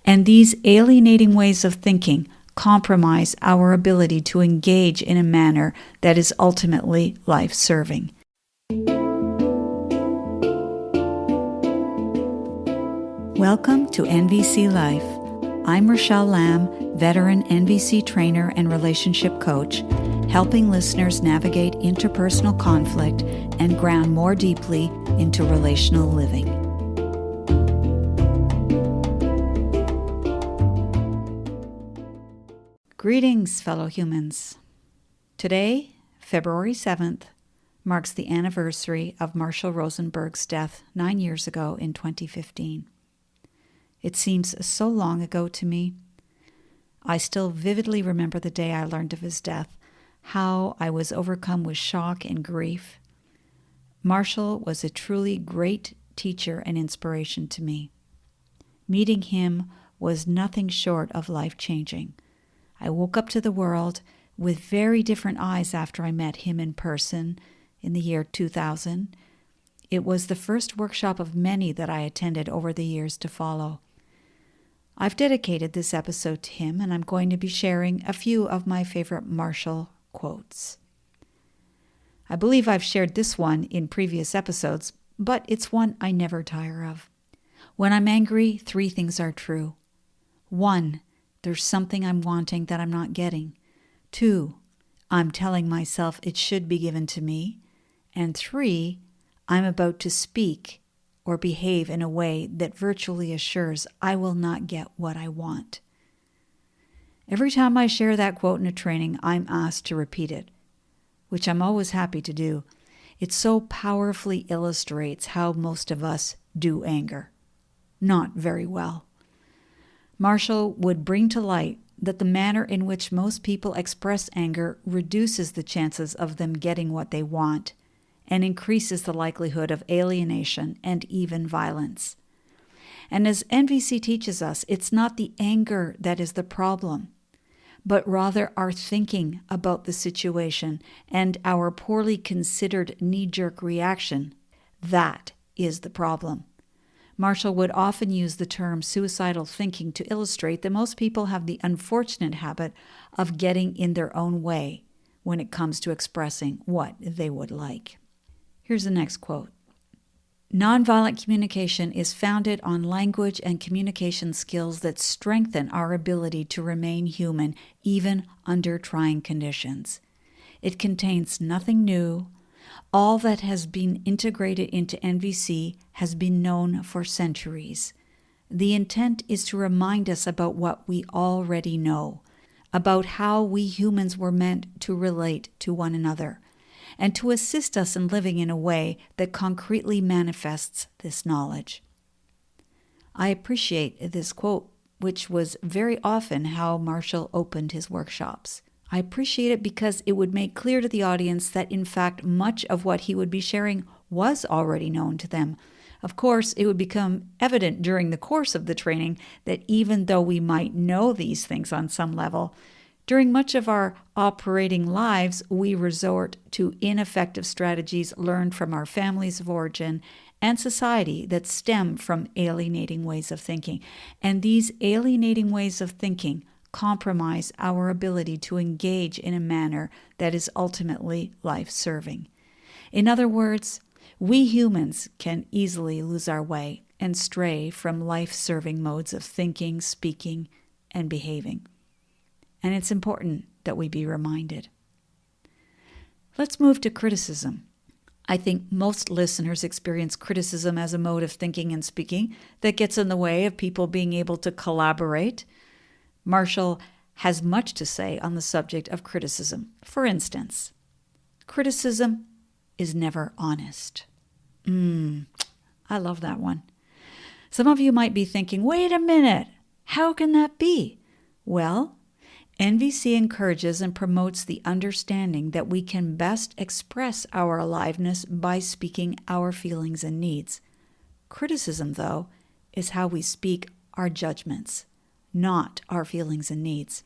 And these alienating ways of thinking compromise our ability to engage in a manner that is ultimately life-serving. Welcome to NVC Life. I'm Rachelle Lamb, veteran NVC trainer and relationship coach, helping listeners navigate interpersonal conflict and ground more deeply into relational living. Greetings, fellow humans. Today, February 7th, marks the anniversary of Marshall Rosenberg's death 9 years ago in 2015. It seems so long ago to me. I still vividly remember the day I learned of his death, how I was overcome with shock and grief. Marshall was a truly great teacher and inspiration to me. Meeting him was nothing short of life-changing. I woke up to the world with very different eyes after I met him in person in the year 2000. It was the first workshop of many that I attended over the years to follow. I've dedicated this episode to him, and I'm going to be sharing a few of my favorite Marshall quotes. I believe I've shared this one in previous episodes, but it's one I never tire of. When I'm angry, 3 things are true. 1, there's something I'm wanting that I'm not getting. 2, I'm telling myself it should be given to me. And 3, I'm about to speak or behave in a way that virtually assures I will not get what I want. Every time I share that quote in a training, I'm asked to repeat it, which I'm always happy to do. It so powerfully illustrates how most of us do anger. Not very well. Marshall would bring to light that the manner in which most people express anger reduces the chances of them getting what they want and increases the likelihood of alienation and even violence. And as NVC teaches us, it's not the anger that is the problem, but rather our thinking about the situation and our poorly considered knee-jerk reaction. That is the problem. Marshall would often use the term suicidal thinking to illustrate that most people have the unfortunate habit of getting in their own way when it comes to expressing what they would like. Here's the next quote. Nonviolent communication is founded on language and communication skills that strengthen our ability to remain human even under trying conditions. It contains nothing new. All that has been integrated into NVC has been known for centuries. The intent is to remind us about what we already know, about how we humans were meant to relate to one another, and to assist us in living in a way that concretely manifests this knowledge. I appreciate this quote, which was very often how Marshall opened his workshops. I appreciate it because it would make clear to the audience that, in fact, much of what he would be sharing was already known to them. Of course, it would become evident during the course of the training that even though we might know these things on some level, during much of our operating lives, we resort to ineffective strategies learned from our families of origin and society that stem from alienating ways of thinking. And these alienating ways of thinking compromise our ability to engage in a manner that is ultimately life-serving. In other words, we humans can easily lose our way and stray from life-serving modes of thinking, speaking, and behaving. And it's important that we be reminded. Let's move to criticism. I think most listeners experience criticism as a mode of thinking and speaking that gets in the way of people being able to collaborate. Marshall has much to say on the subject of criticism. For instance, criticism is never honest. I love that one. Some of you might be thinking, wait a minute, how can that be? Well, NVC encourages and promotes the understanding that we can best express our aliveness by speaking our feelings and needs. Criticism, though, is how we speak our judgments, not our feelings and needs.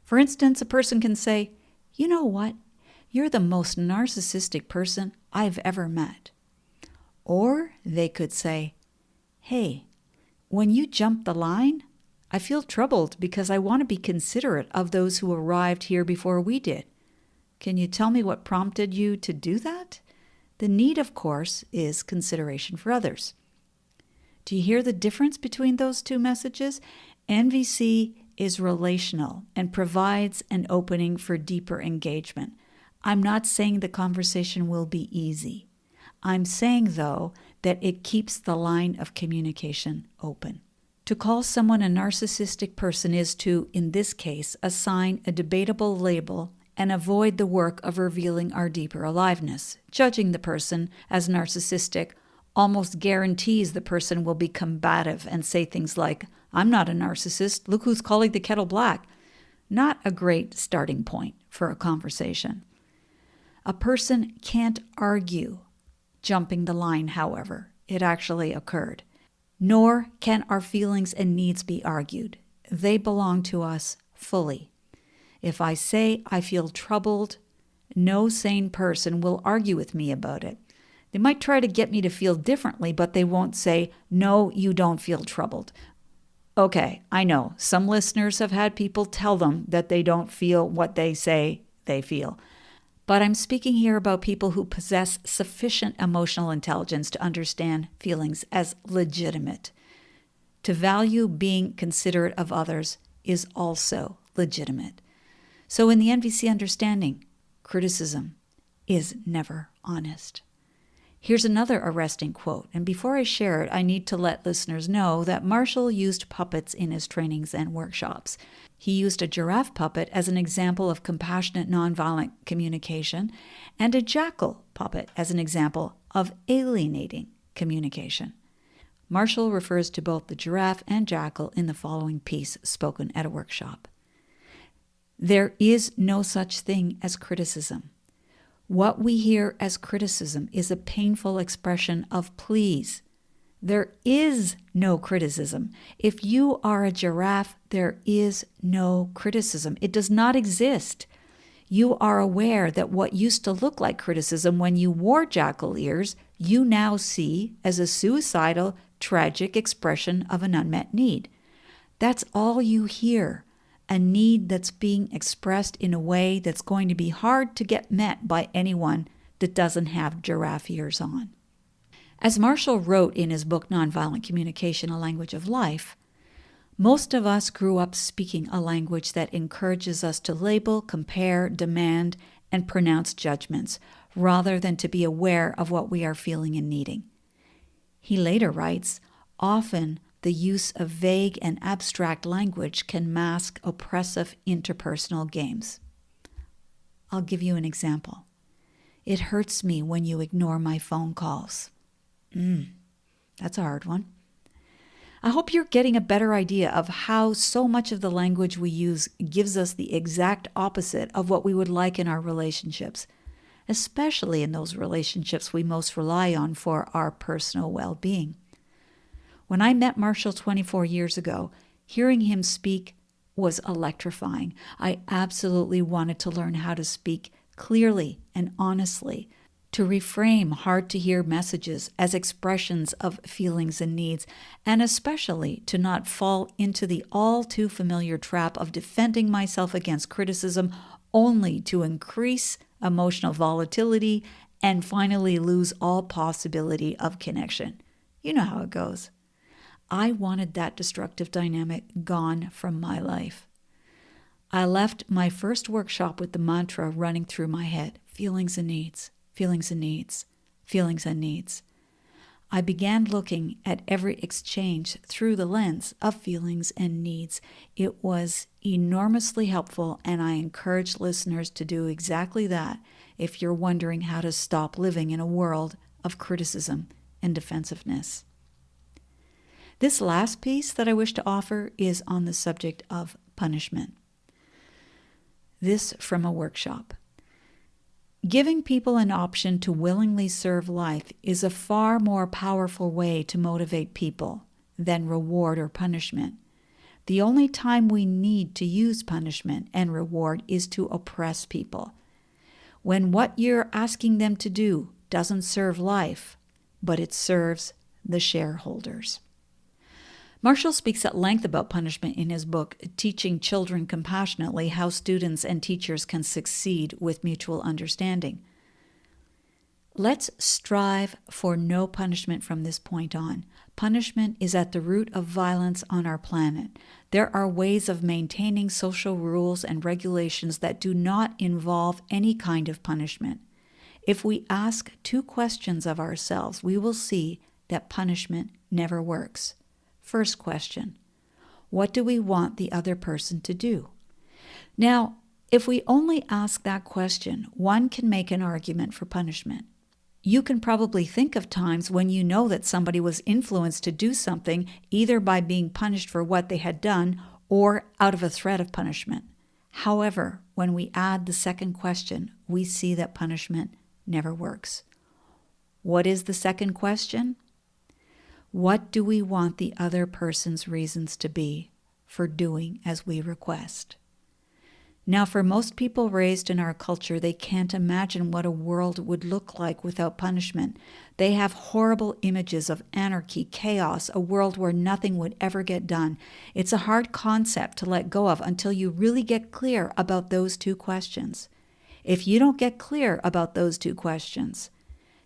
For instance, a person can say, "You know what? You're the most narcissistic person I've ever met." Or they could say, "Hey, when you jumped the line, I feel troubled because I want to be considerate of those who arrived here before we did. Can you tell me what prompted you to do that? The need, of course, is consideration for others. Do you hear the difference between those two messages? NVC is relational and provides an opening for deeper engagement. I'm not saying the conversation will be easy. I'm saying, though, that it keeps the line of communication open. To call someone a narcissistic person is to, in this case, assign a debatable label and avoid the work of revealing our deeper aliveness. Judging the person as narcissistic almost guarantees the person will be combative and say things like, "I'm not a narcissist, look who's calling the kettle black." Not a great starting point for a conversation. A person can't argue jumping the line, however. It actually occurred. Nor can our feelings and needs be argued. They belong to us fully. If I say I feel troubled, no sane person will argue with me about it. They might try to get me to feel differently, but they won't say, "No, you don't feel troubled." Okay, I know some listeners have had people tell them that they don't feel what they say they feel. But I'm speaking here about people who possess sufficient emotional intelligence to understand feelings as legitimate. To value being considerate of others is also legitimate. So in the NVC understanding, criticism is never honest. Here's another arresting quote, and before I share it, I need to let listeners know that Marshall used puppets in his trainings and workshops. He used a giraffe puppet as an example of compassionate nonviolent communication, and a jackal puppet as an example of alienating communication. Marshall refers to both the giraffe and jackal in the following piece spoken at a workshop. There is no such thing as criticism. What we hear as criticism is a painful expression of pleas. There is no criticism. If you are a giraffe, there is no criticism. It does not exist. You are aware that what used to look like criticism when you wore jackal ears, you now see as a suicidal, tragic expression of an unmet need. That's all you hear. A need that's being expressed in a way that's going to be hard to get met by anyone that doesn't have giraffe ears on. As Marshall wrote in his book Nonviolent Communication, A Language of Life, most of us grew up speaking a language that encourages us to label, compare, demand, and pronounce judgments, rather than to be aware of what we are feeling and needing. He later writes, often the use of vague and abstract language can mask oppressive interpersonal games. I'll give you an example. It hurts me when you ignore my phone calls. That's a hard one. I hope you're getting a better idea of how so much of the language we use gives us the exact opposite of what we would like in our relationships, especially in those relationships we most rely on for our personal well-being. When I met Marshall 24 years ago, hearing him speak was electrifying. I absolutely wanted to learn how to speak clearly and honestly, to reframe hard-to-hear messages as expressions of feelings and needs, and especially to not fall into the all-too-familiar trap of defending myself against criticism only to increase emotional volatility and finally lose all possibility of connection. You know how it goes. I wanted that destructive dynamic gone from my life. I left my first workshop with the mantra running through my head, feelings and needs, feelings and needs, feelings and needs. I began looking at every exchange through the lens of feelings and needs. It was enormously helpful, and I encourage listeners to do exactly that if you're wondering how to stop living in a world of criticism and defensiveness. This last piece that I wish to offer is on the subject of punishment. This from a workshop. Giving people an option to willingly serve life is a far more powerful way to motivate people than reward or punishment. The only time we need to use punishment and reward is to oppress people. When what you're asking them to do doesn't serve life, but it serves the shareholders. Marshall speaks at length about punishment in his book, Teaching Children Compassionately: How Students and Teachers Can Succeed with Mutual Understanding. Let's strive for no punishment from this point on. Punishment is at the root of violence on our planet. There are ways of maintaining social rules and regulations that do not involve any kind of punishment. If we ask 2 questions of ourselves, we will see that punishment never works. First question: what do we want the other person to do? Now, if we only ask that question, one can make an argument for punishment. You can probably think of times when you know that somebody was influenced to do something either by being punished for what they had done or out of a threat of punishment. However, when we add the second question, we see that punishment never works. What is the second question? What do we want the other person's reasons to be for doing as we request? Now, for most people raised in our culture, they can't imagine what a world would look like without punishment. They have horrible images of anarchy, chaos, a world where nothing would ever get done. It's a hard concept to let go of until you really get clear about those 2 questions. If you don't get clear about those 2 questions,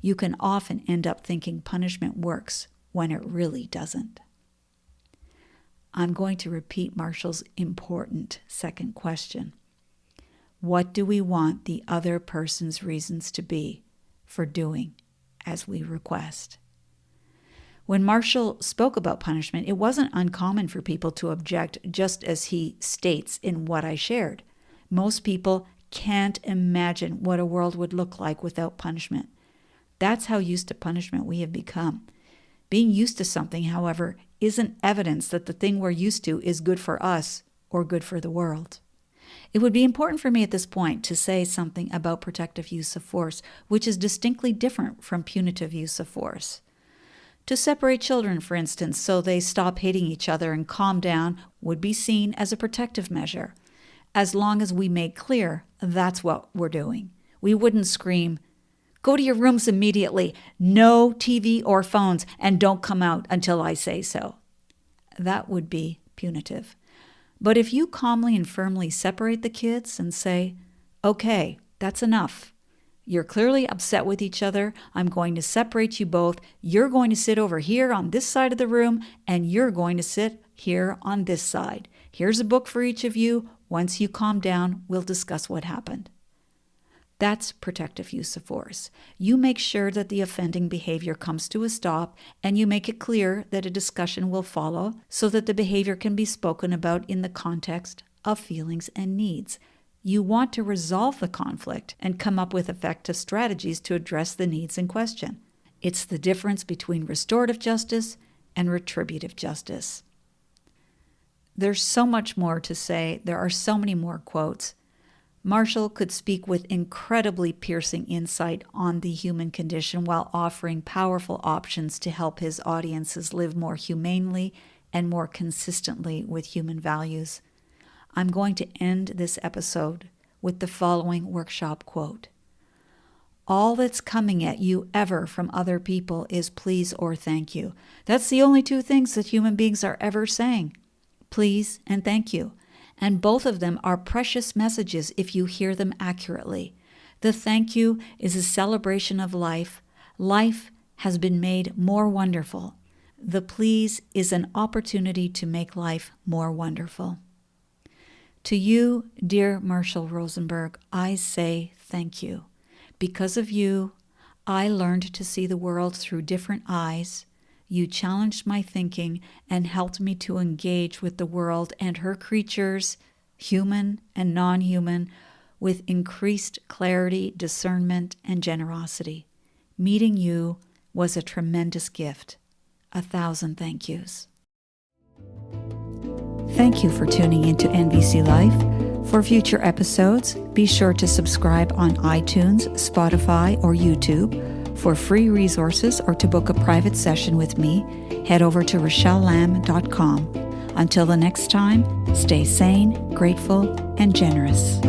you can often end up thinking punishment works when it really doesn't. I'm going to repeat Marshall's important second question. What do we want the other person's reasons to be for doing as we request? When Marshall spoke about punishment, it wasn't uncommon for people to object, just as he states in what I shared. Most people can't imagine what a world would look like without punishment. That's how used to punishment we have become. Being used to something, however, isn't evidence that the thing we're used to is good for us or good for the world. It would be important for me at this point to say something about protective use of force, which is distinctly different from punitive use of force. To separate children, for instance, so they stop hitting each other and calm down would be seen as a protective measure, as long as we make clear that's what we're doing. We wouldn't scream, "Go to your rooms immediately, no TV or phones, and don't come out until I say so." That would be punitive. But if you calmly and firmly separate the kids and say, "Okay, that's enough. You're clearly upset with each other. I'm going to separate you both. You're going to sit over here on this side of the room, and you're going to sit here on this side. Here's a book for each of you. Once you calm down, we'll discuss what happened." That's protective use of force. You make sure that the offending behavior comes to a stop, and you make it clear that a discussion will follow so that the behavior can be spoken about in the context of feelings and needs. You want to resolve the conflict and come up with effective strategies to address the needs in question. It's the difference between restorative justice and retributive justice. There's so much more to say. There are so many more quotes. Marshall could speak with incredibly piercing insight on the human condition while offering powerful options to help his audiences live more humanely and more consistently with human values. I'm going to end this episode with the following workshop quote. "All that's coming at you ever from other people is please or thank you. That's the only 2 things that human beings are ever saying. Please and thank you. And both of them are precious messages if you hear them accurately. The thank you is a celebration of life. Life has been made more wonderful. The please is an opportunity to make life more wonderful." To you, dear Marshall Rosenberg, I say thank you. Because of you, I learned to see the world through different eyes. You challenged my thinking and helped me to engage with the world and her creatures, human and non-human, with increased clarity, discernment, and generosity. Meeting you was a tremendous gift. 1,000 thank yous. Thank you for tuning into NVC Life. For future episodes, be sure to subscribe on iTunes, Spotify, or YouTube. For free resources or to book a private session with me, head over to RachelleLamb.com. Until the next time, stay sane, grateful, and generous.